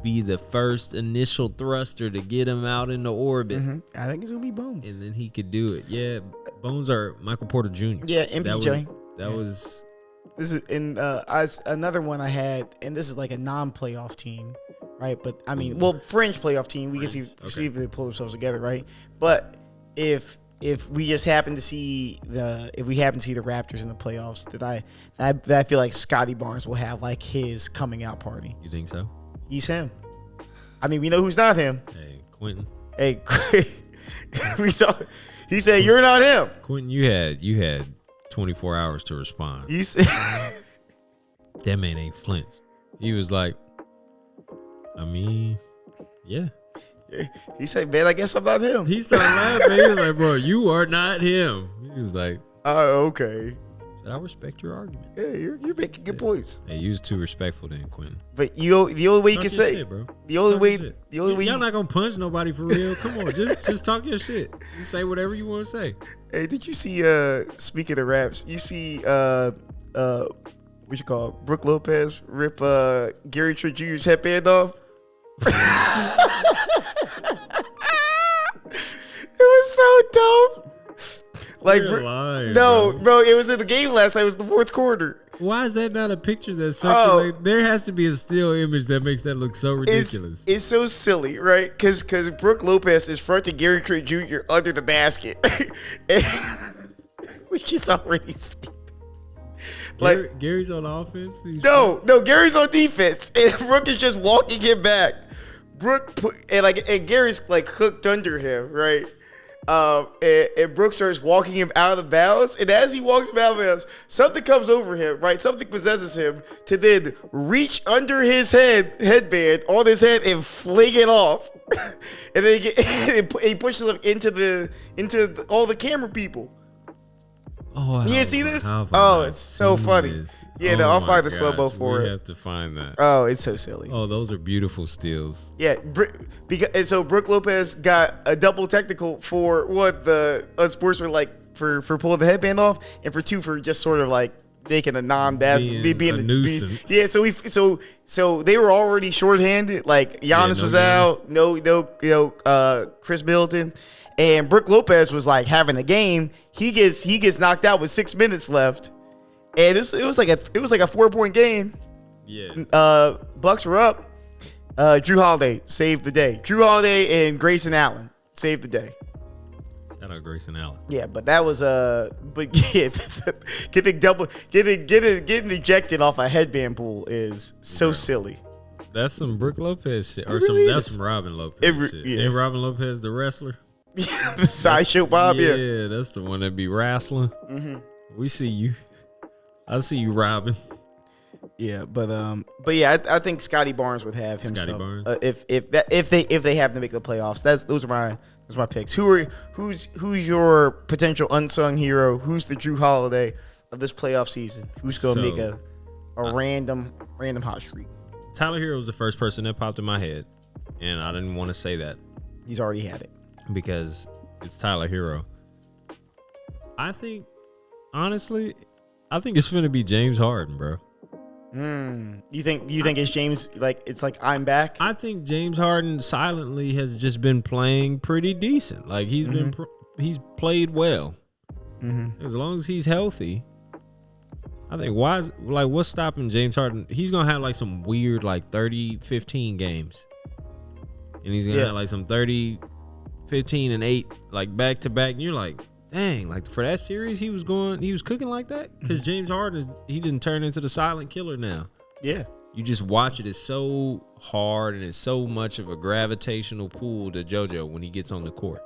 be the first initial thruster to get him out into orbit. I think it's going to be Bones. And then he could do it. Yeah, Bones are Michael Porter Jr. Yeah, MPJ. That was This is in another one I had, and this is like a non-playoff team, right? But I mean, well, fringe playoff team. We can see if they pull themselves together, right? But if we just happen to see the Raptors in the playoffs, that I feel like Scotty Barnes will have like his coming out party. You think so? He's him. I mean, we know who's not him. Hey, Quentin. Hey, we saw. He said, "You're not him." Quentin, you had 24 hours to respond. He said, that man ain't flinch. He was like, I mean, yeah. He said, "Man, I guess I'm not him." He started laughing. He was like, bro, you are not him. He was like, oh, okay. I respect your argument. Yeah, you're making good points. Hey, you was too respectful then, Quentin. But the only way you can say, shit, bro. the only way y'all not gonna punch nobody for real. Come on, just talk your shit. Just say whatever you want to say. Hey, did you see? Speaking of raps, you see what you call it? Brooke Lopez rip Gary Trent Jr.'s headband off. It was so dope. Like, lying, bro, it was in the game last night. It was the fourth quarter. Why is that not a picture that circulates? There has to be a still image that makes that look so ridiculous. It's so silly, right? Because Brooke Lopez is fronting Gary Trent Jr. under the basket. which is already stupid. Like Gary's on offense. No, Gary's on defense, and Brooke is just walking him back. And Gary's like hooked under him, right? And Brooke starts walking him out of bounds, and as he walks him out of bounds, something comes over him, right? Something possesses him to then reach under his headband on his head and fling it off, and then he pushes him into all the camera people. Oh, you didn't see this? Oh, it's so funny. Yeah, I'll find the slow-mo for it. We have to find that. Oh, it's so silly. Oh, those are beautiful steals. Yeah, so Brooke Lopez got a double technical for what the unsportsman for pulling the headband off, and for two for just sort of like making a non-basketball being a nuisance. Yeah, so they were already shorthanded. Like Giannis was out, no Chris Middleton. And Brooke Lopez was like having a game. He gets knocked out with 6 minutes left, and it was like a 4-point game. Yeah. Bucks were up. Drew Holiday saved the day. Drew Holiday and Grayson Allen saved the day. Shout out Grayson Allen. Yeah, but that was getting ejected off a headband pool is so silly. That's some Brooke Lopez shit, or that's some Robin Lopez shit. Yeah. Ain't Robin Lopez the wrestler? The sideshow Bob, yeah, that's the one that be wrestling. Mm-hmm. We see you. I see you, Robin. Yeah, but yeah, I think Scotty Barnes would have himself. Scotty Barnes. If they have to make the playoffs, those are my picks. Who's your potential unsung hero? Who's the Drew Holiday of this playoff season? Who's gonna make a random hot streak? Tyler Hero was the first person that popped in my head, and I didn't want to say that. He's already had it. Because it's Tyler Hero. I think, honestly, it's gonna be James Harden, bro. You think it's James? It's like I'm back. I think James Harden silently has just been playing pretty decent. Like he's he's played well. Mm-hmm. As long as he's healthy, I think what's stopping James Harden? He's gonna have like some weird 30-15 games, and he's gonna have like some 30. 15 and 8 back to back, and you're like, dang, for that series he was cooking like that, because James Harden he didn't turn into the silent killer now. Yeah, you just watch it. It's so hard, and it's so much of a gravitational pull to JoJo when he gets on the court.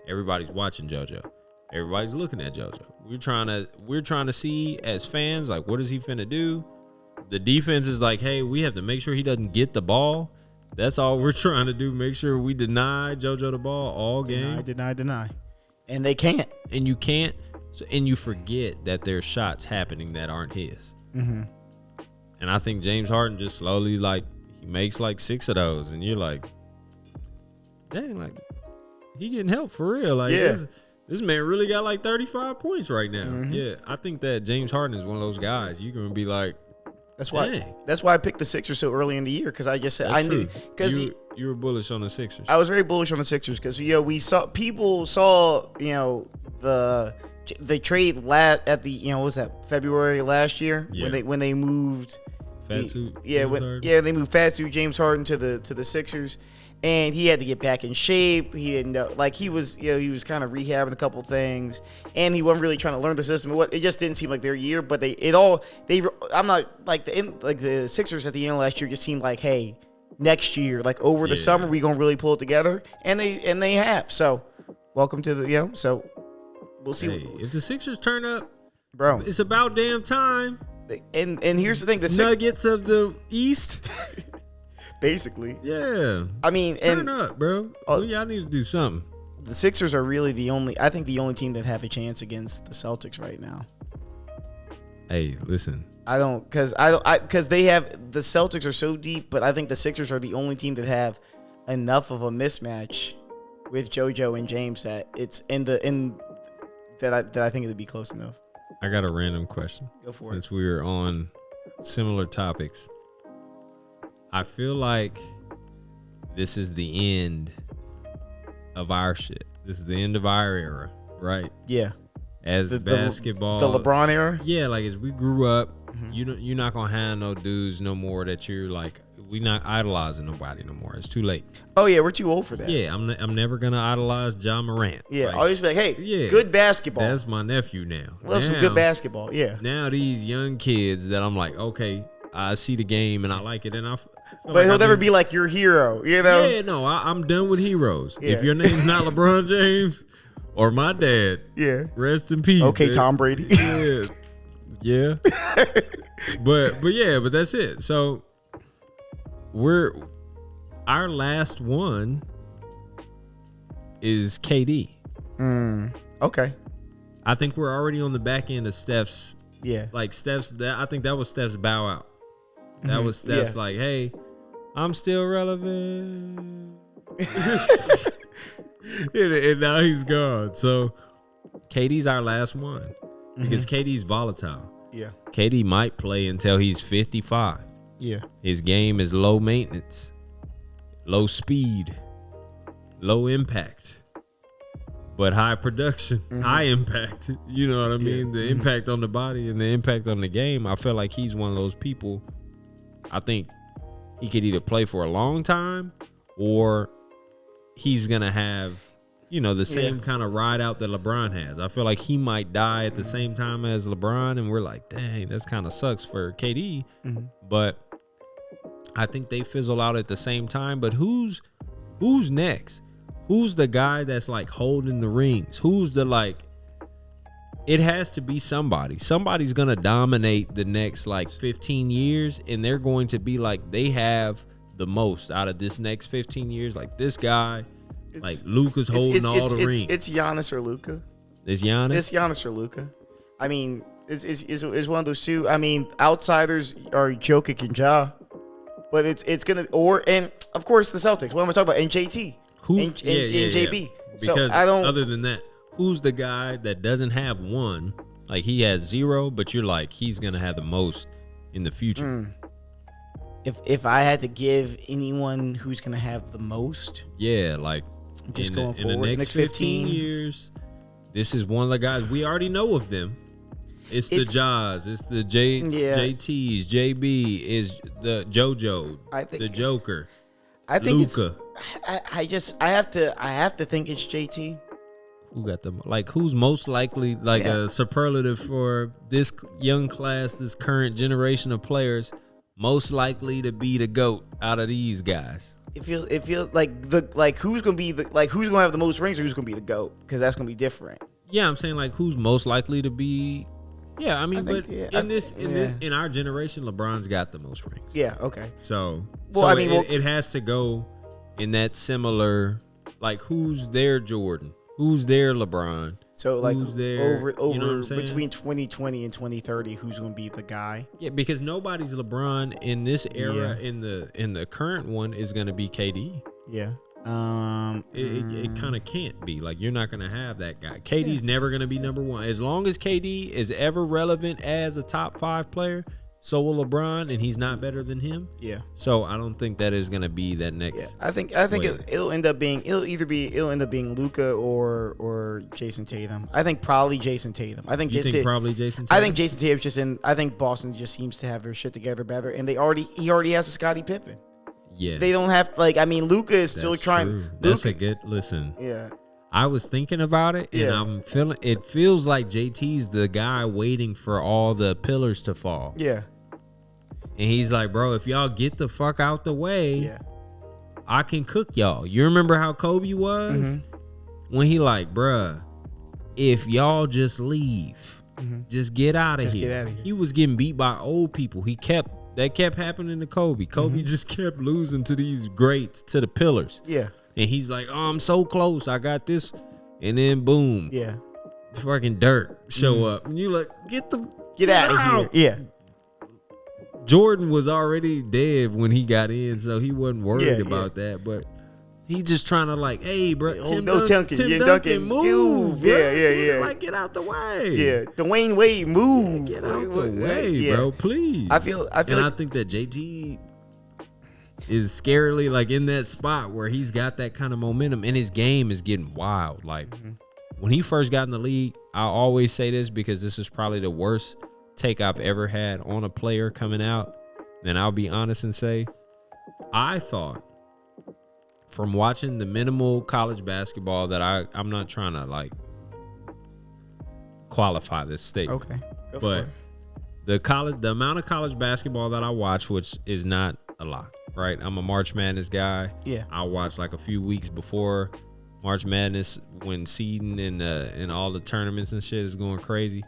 Everybody's watching JoJo, everybody's looking at JoJo. We're trying to see as fans, what is he finna do. The defense is like, hey, we have to make sure he doesn't get the ball. That's all we're trying to do. Make sure we deny JoJo the ball all game. Deny. And they can't. And you can't. And you forget that there's shots happening that aren't his. And I think James Harden just slowly, he makes 6 of those. And you're like, dang, he getting help for real. This man really got 35 points right now. Yeah, I think that James Harden is one of those guys. You're going to be like, That's why I picked the Sixers so early in the year, because I just said I knew, because you were bullish on the Sixers. I was very bullish on the Sixers because people saw the trade at the what was that, February last year, when they moved they moved Fatsu James Harden to the Sixers. And he had to get back in shape. He didn't know, he was kind of rehabbing a couple things, and he wasn't really trying to learn the system. It just didn't seem like their year. But I'm not the Sixers at the end of last year just seemed like, hey, next year, over the summer, we gonna really pull it together, and they have. So, welcome to the so we'll see. Hey, if the Sixers turn up, bro, it's about damn time. And here's the thing: the Nuggets of the East. Basically, yeah. I mean, turn up, bro. Y'all need to do something. The Sixers are really the only team that have a chance against the Celtics right now. Hey, listen. Because they have, the Celtics are so deep, but I think the Sixers are the only team that have enough of a mismatch with JoJo and James that it's that I think it'd be close enough. I got a random question. Go for it. Since we were on similar topics. I feel like this is the end of our shit. This is the end of our era, right? Yeah. As basketball, the LeBron era. Yeah, as we grew up, you're not gonna have no dudes no more that you're We not idolizing nobody no more. It's too late. Oh yeah, we're too old for that. Yeah, I'm never gonna idolize John Morant. Yeah, Like, I'll just be like, hey, yeah, good basketball. that's my nephew now. Love some good basketball. Yeah. Now these young kids that I'm like, okay, I see the game and I like it, and but he'll never be like your hero, you know? Yeah, no, I'm done with heroes. Yeah. If your name's not LeBron James or my dad, yeah, rest in peace. Okay, man. Tom Brady. Yeah. but that's it. So our last one is KD. Okay. I think we're already on the back end of Steph's. Yeah. Like Steph's. I think that was Steph's bow out. That was Steph's like, hey, I'm still relevant. and now he's gone. So KD's our last one because KD's volatile. Yeah. KD might play until he's 55. Yeah. His game is low maintenance, low speed, low impact, but high production, high impact. You know what I mean? The impact on the body and the impact on the game. I feel like he's one of those people. I think he could either play for a long time or he's going to have, the same kind of ride out that LeBron has. I feel like he might die at the same time as LeBron, and we're like, dang, that's kind of sucks for KD. But I think they fizzle out at the same time. But who's next? Who's the guy that's like holding the rings? Who's the like? It has to be somebody. Somebody's gonna dominate the next like 15 years, and they're going to be like they have the most out of this next 15 years. Like this guy, like Luka's holding all the rings. It's Giannis or Luka. It's Giannis. It's Giannis or Luka. I mean, it's one of those two. I mean, outsiders are Jokic and Ja, but it's gonna and of course the Celtics. What am I talking about? And JT. Who? And JB. Yeah. Because so I don't. Other than that, who's the guy that doesn't have one? Like he has zero, but you're like he's gonna have the most in the future. If I had to give anyone who's gonna have the most, like just in the next 15 years, this is one of the guys we already know of them. It's the Jaws, it's the JTs, JB, is the JoJo, the Joker. I think Luka. I have to think it's JT. Who got them? Like who's most likely a superlative for this young class, this current generation of players, most likely to be the GOAT out of these guys? It feels like who's gonna have the most rings or who's gonna be the GOAT, because that's gonna be different. Yeah, I'm saying like who's most likely to be. Yeah, I mean, in our generation, LeBron's got the most rings. Yeah. Okay. So it has to go in that similar, like who's their Jordan, who's their LeBron. So like who's there over between 2020 and 2030, who's going to be the guy? Yeah, because nobody's LeBron in this era. In the current one is going to be KD. Yeah. It kind of can't be. Like you're not going to have that guy. KD's never going to be number one. As long as KD is ever relevant as a top 5 player, so will LeBron, and he's not better than him. Yeah. So I don't think that is going to be that next. Yeah. I think it'll end up being Luka or Jason Tatum. I think probably Jason Tatum. I think Jason Tatum. I think Jason Tatum's just in. I think Boston just seems to have their shit together better, and he already has a Scottie Pippen. Yeah. They don't have Luka is still trying. True. That's a good listen. Yeah. I was thinking about it, and I'm feeling. It feels like JT's the guy waiting for all the pillars to fall. Yeah. And he's like, bro, if y'all get the fuck out the way, I can cook y'all. You remember how Kobe was? When he like, bruh, if y'all just leave, just get out of here. He was getting beat by old people. That kept happening to Kobe. Kobe just kept losing to these greats, to the pillars. Yeah. And he's like, oh, I'm so close. I got this. And then boom. Yeah. Fucking dirt show up. And you like, get out of here. Yeah. Jordan was already dead when he got in, so he wasn't worried about that. But he just trying to like, hey, bro, Tim Duncan, move. Yeah. Like, get out the way. Yeah, Dwayne Wade, move. Get out the way, bro, please. I think that JT is scarily like in that spot where he's got that kind of momentum, and his game is getting wild. Like when he first got in the league, I always say this because this is probably the worst take I've ever had on a player coming out. And I'll be honest and say I thought from watching the minimal college basketball that I'm not trying to like qualify this statement. Okay. Go for But it. the amount of college basketball that I watch, which is not a lot, right? I'm a March Madness guy. Yeah. I watch like a few weeks before March Madness when seeding and all the tournaments and shit is going crazy.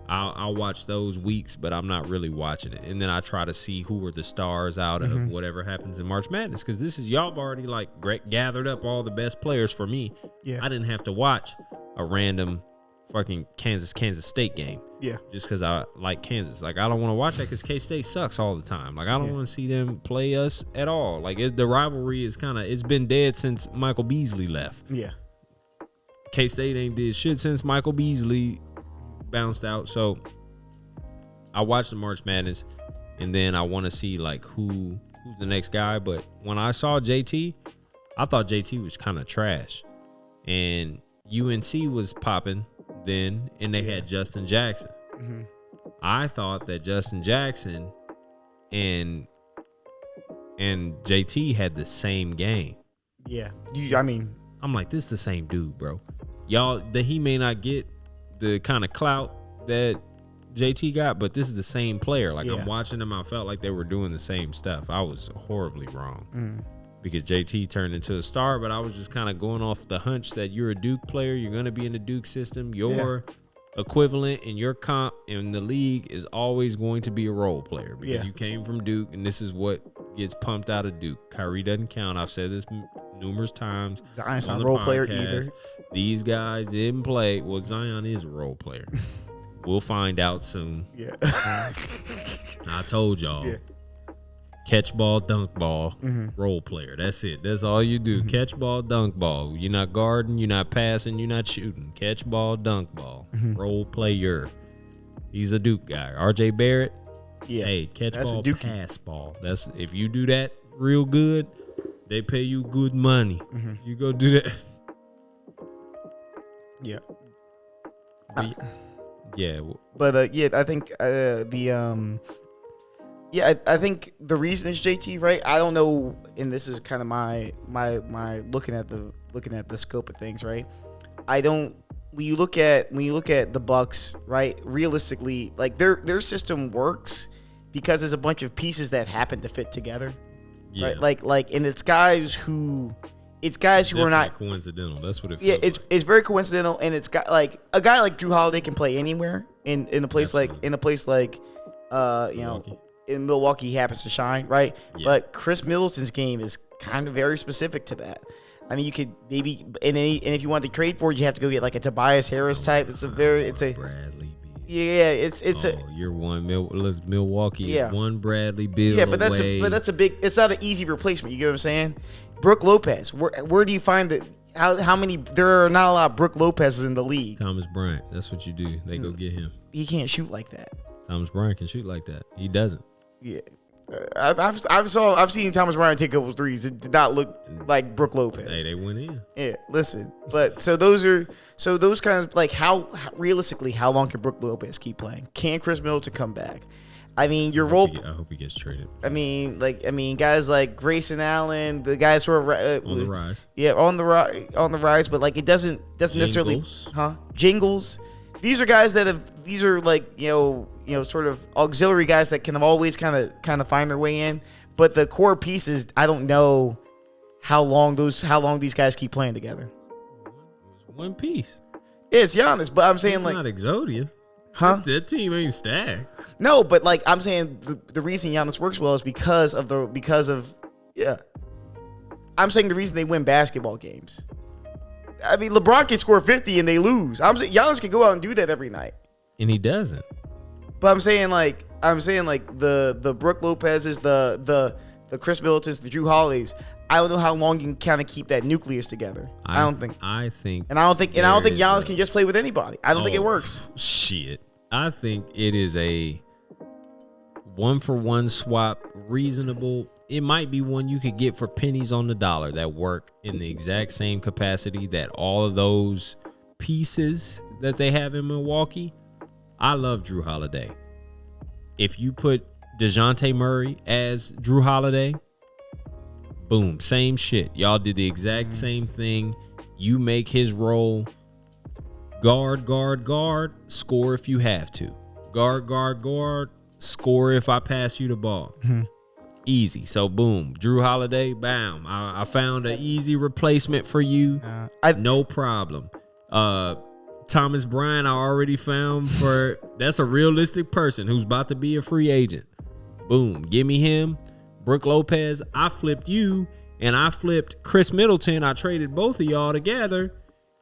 I'll watch those weeks, but I'm not really watching it. And then I try to see who are the stars out of whatever happens in March Madness, because this is y'all have already like gathered up all the best players for me. Yeah. I didn't have to watch a random fucking Kansas State game. Yeah. Just because I like Kansas. Like, I don't want to watch that because K-State sucks all the time. Like, I don't want to see them play us at all. Like, the rivalry is it's been dead since Michael Beasley left. Yeah. K-State ain't did shit since Michael Beasley bounced out. So I watched the March Madness, and then I want to see like who's the next guy. But when I saw JT, I thought JT was kind of trash, and UNC was popping then, and they had Justin Jackson. I thought that Justin Jackson and JT had the same game. Yeah. I'm like, this is the same dude, bro. Y'all, that he may not get the kind of clout that JT got, but this is the same player. Like, I'm watching them, I felt like they were doing the same stuff. I was horribly wrong because JT turned into a star, but I was just kind of going off the hunch that you're a Duke player. You're going to be in the Duke system. Your equivalent in your comp in the league is always going to be a role player because you came from Duke, and this is what gets pumped out of Duke. Kyrie doesn't count. I've said this numerous times. Zion's not a role player either. These guys didn't play. Well, Zion is a role player. We'll find out soon. Yeah. I told y'all. Yeah. Catch ball, dunk ball, role player. That's it. That's all you do. Catch ball, dunk ball. You're not guarding. You're not passing. You're not shooting. Catch ball, dunk ball. Role player. He's a Duke guy. RJ Barrett. Yeah. Hey, catch ball, pass ball. That's if you do that real good, they pay you good money. You go do that. Yeah. But I think I think the reason is JT, right? I don't know, and this is kind of my looking at the scope of things, right? When you look at the Bucks, right? Realistically, like their system works because there's a bunch of pieces that happen to fit together, right? Like, and it's guys who are not coincidental. That's what it feels like. It's very coincidental, and it's got like a guy like Drew Holiday can play anywhere in a place like Milwaukee. In Milwaukee, he happens to shine, right? Yeah. But Chris Middleton's game is kind of very specific to that. I mean, you could maybe and if you want to trade for it, you have to go get like a Tobias Harris type. It's a Bradley. Yeah, you're one Milwaukee. Yeah. Is one Bradley Beal. Yeah, but that's a big. It's not an easy replacement. You get what I'm saying? Brooke Lopez. Where do you find it? How many? There are not a lot of Brooke Lopez's in the league. Thomas Bryant. That's what you do. They go get him. He can't shoot like that. Thomas Bryant can shoot like that. He doesn't. Yeah. I've seen Thomas Bryant take a couple threes. It did not look like Brooke Lopez. Hey, they went in. Yeah, listen. But those kinds of like how realistically how long can Brooke Lopez keep playing? Can Chris Middleton come back? I mean, I hope he gets traded. I mean, guys like Grayson Allen, the guys who are on the rise. Yeah, on the rise. But like it doesn't necessarily, Jingles. These are guys these are like sort of auxiliary guys that can always kind of find their way in. But the core pieces, I don't know how long these guys keep playing together. One piece. Yeah, it's Giannis, but I'm saying it's like not Exodia. That team ain't stacked. No, but like I'm saying the reason Giannis works well is because of I'm saying the reason they win basketball games. I mean, LeBron can score 50 and they lose. I'm saying Giannis can go out and do that every night, and he doesn't. But I'm saying like the Brooke Lopez's, the Chris Middleton's, the Drew Holidays. I don't know how long you can kind of keep that nucleus together. I don't think Giannis can just play with anybody. I don't think it works. Shit. I think it is a 1-for-1 swap, reasonable. It might be one you could get for pennies on the dollar that work in the exact same capacity that all of those pieces that they have in Milwaukee. I love Drew Holiday. If you put DeJounte Murray as Drew Holiday, Boom, same shit. Y'all did the exact same thing. You make his role guard, guard, guard, score if you have to. Guard, guard, guard, score if I pass you the ball. Easy. So boom, Drew Holiday, bam. I found an easy replacement for you. No problem. Thomas Bryant, I already found for that's a realistic person who's about to be a free agent. Boom, give me him. Brooke Lopez, I flipped you, and I flipped Chris Middleton. I traded both of y'all together,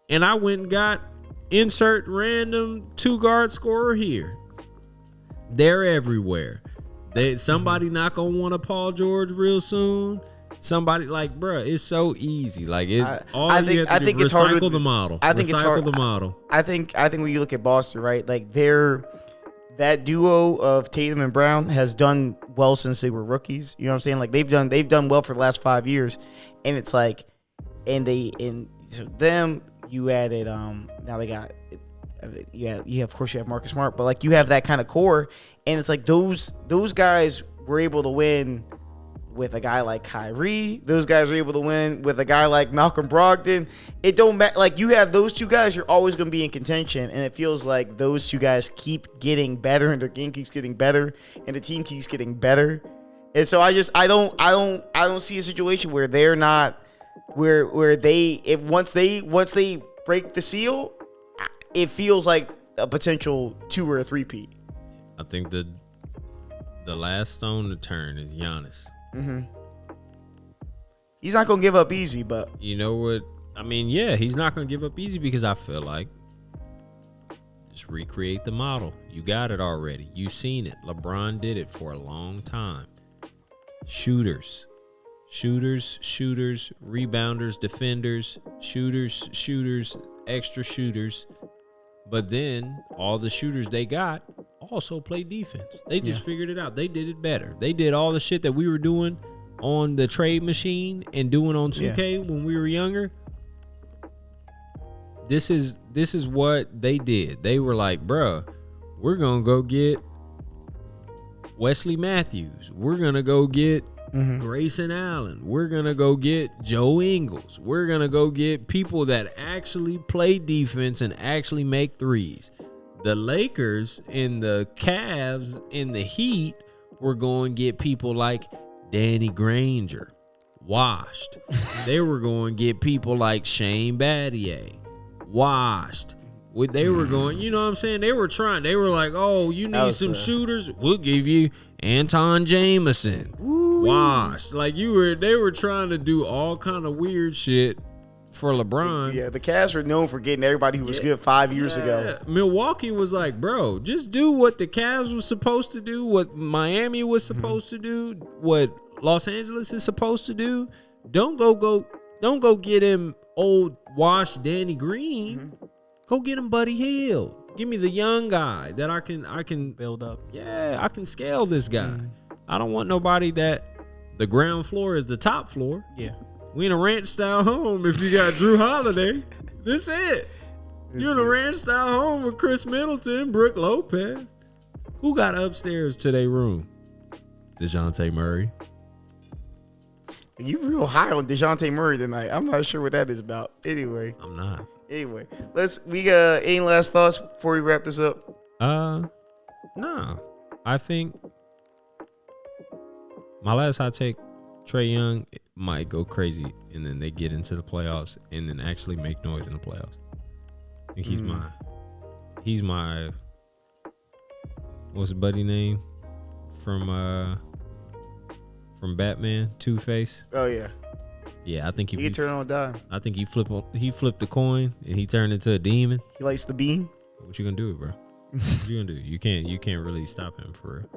and I went and got insert random 2-guard scorer here. They're everywhere. Somebody not gonna want a Paul George real soon. Somebody like, bruh, it's so easy. Like you have to do, recycle the model. I think it's hard. The model. I think when you look at Boston, right, like that duo of Tatum and Brown has done well since they were rookies. You know what I'm saying? Like they've done well for the last 5 years, and it's like, so them you added now they got of course you have Marcus Smart, but like you have that kind of core, and it's like those guys were able to win with a guy like Kyrie. Those guys are able to win with a guy like Malcolm Brogdon. It don't matter. Like you have those two guys, you're always going to be in contention. And it feels like those two guys keep getting better, and their game keeps getting better, and the team keeps getting better. And so I don't see a situation where they're not where once they break the seal, it feels like a potential 2 or a 3-peat. I think the last stone to turn is Giannis. He's not gonna give up easy, but you know what? I mean, yeah, he's not gonna give up easy because I feel like just recreate the model. You got it already. You've seen it. LeBron did it for a long time. Shooters, rebounders, defenders, shooters, extra shooters. But then all the shooters they got also play defense. They just figured it out. They did it better. They did all the shit that we were doing on the trade machine and doing on 2K when we were younger. This is what they did. They were like, bruh, we're going to go get Wesley Matthews. We're going to go get Grayson Allen. We're going to go get Joe Ingles. We're going to go get people that actually play defense and actually make threes. The Lakers and the Cavs and the Heat were going to get people like Danny Granger, washed. They were going to get people like Shane Battier, washed. They were going, you know what I'm saying? They were trying. They were like, oh, you need some shooters? We'll give you Anton Jameson, washed. Like they were trying to do all kind of weird shit for LeBron. Yeah, the Cavs were known for getting everybody who was good 5 years ago. Milwaukee was like, bro, just do what the Cavs was supposed to do, what Miami was supposed to do, what Los Angeles is supposed to do. Don't go get him old washed Danny Green. Go get him Buddy Hield. Give me the young guy that I can build up. Yeah, I can scale this guy. I don't want nobody that the ground floor is the top floor. Yeah. We in a ranch style home if you got Drew Holiday. This it. You're in a ranch style home with Chris Middleton, Brooke Lopez. Who got upstairs to their room? DeJounte Murray. You real high on DeJounte Murray tonight. I'm not sure what that is about. Anyway. I'm not. Anyway, we got any last thoughts before we wrap this up? No. I think my last hot take, Trae Young might go crazy and then they get into the playoffs and then actually make noise in the playoffs. I think he's my what's his buddy name from Batman, Two-Face? Oh yeah. Yeah, I think he can turn on a dime. I think he flipped the coin and he turned into a demon. He likes the beam. What you gonna do, bro? What you gonna do? You can't really stop him for real.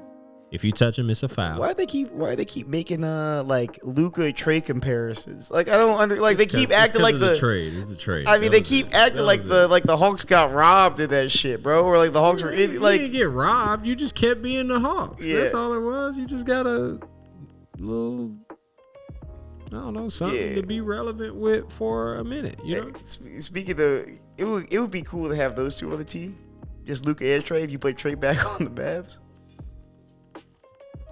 If you touch him, it's a foul. Why they keep making like Luka trade comparisons? Like I don't they keep acting like the trade. It's the trade. I mean, they keep acting like the Hawks got robbed in that shit, bro. Or like the Hawks were in like you didn't get robbed. You just kept being the Hawks. Yeah. That's all it was. You just got a little, I don't know, something to be relevant with for a minute. You know. Speaking of, it would be cool to have those two on the team. Just Luka and Trae. If you put Trae back on the Mavs.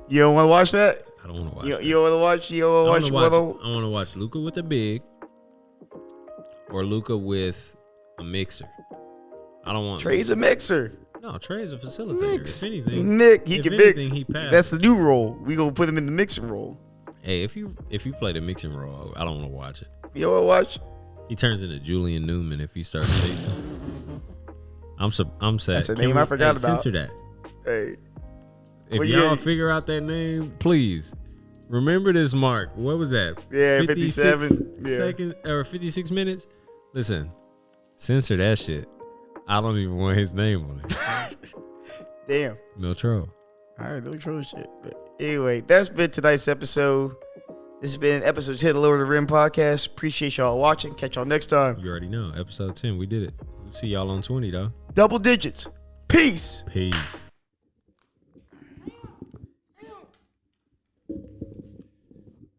You don't want to watch that? I don't want to watch. You want to watch? You want to watch? I want to watch Luka with a big, or Luka with a mixer. I don't want Trey's a mixer. No, Trey's a facilitator. Mix. If anything, Nick, he can mix. He passed. That's the new role. We gonna put him in the mixing role. Hey, if you play the mixing role, I don't want to watch it. You want to watch? He turns into Julian Newman if he starts chasing. I'm sad. That's a name I forgot about. Censor that. Hey. If y'all figure out that name, please remember this mark. What was that? Yeah, 57 seconds or 56 minutes. Listen, censor that shit. I don't even want his name on it. Damn. No troll. All right, no troll shit. But anyway, that's been tonight's episode. This has been episode 10 of the Lower the Rim podcast. Appreciate y'all watching. Catch y'all next time. You already know. Episode 10, we did it. We'll see y'all on 20, though. Double digits. Peace. Peace.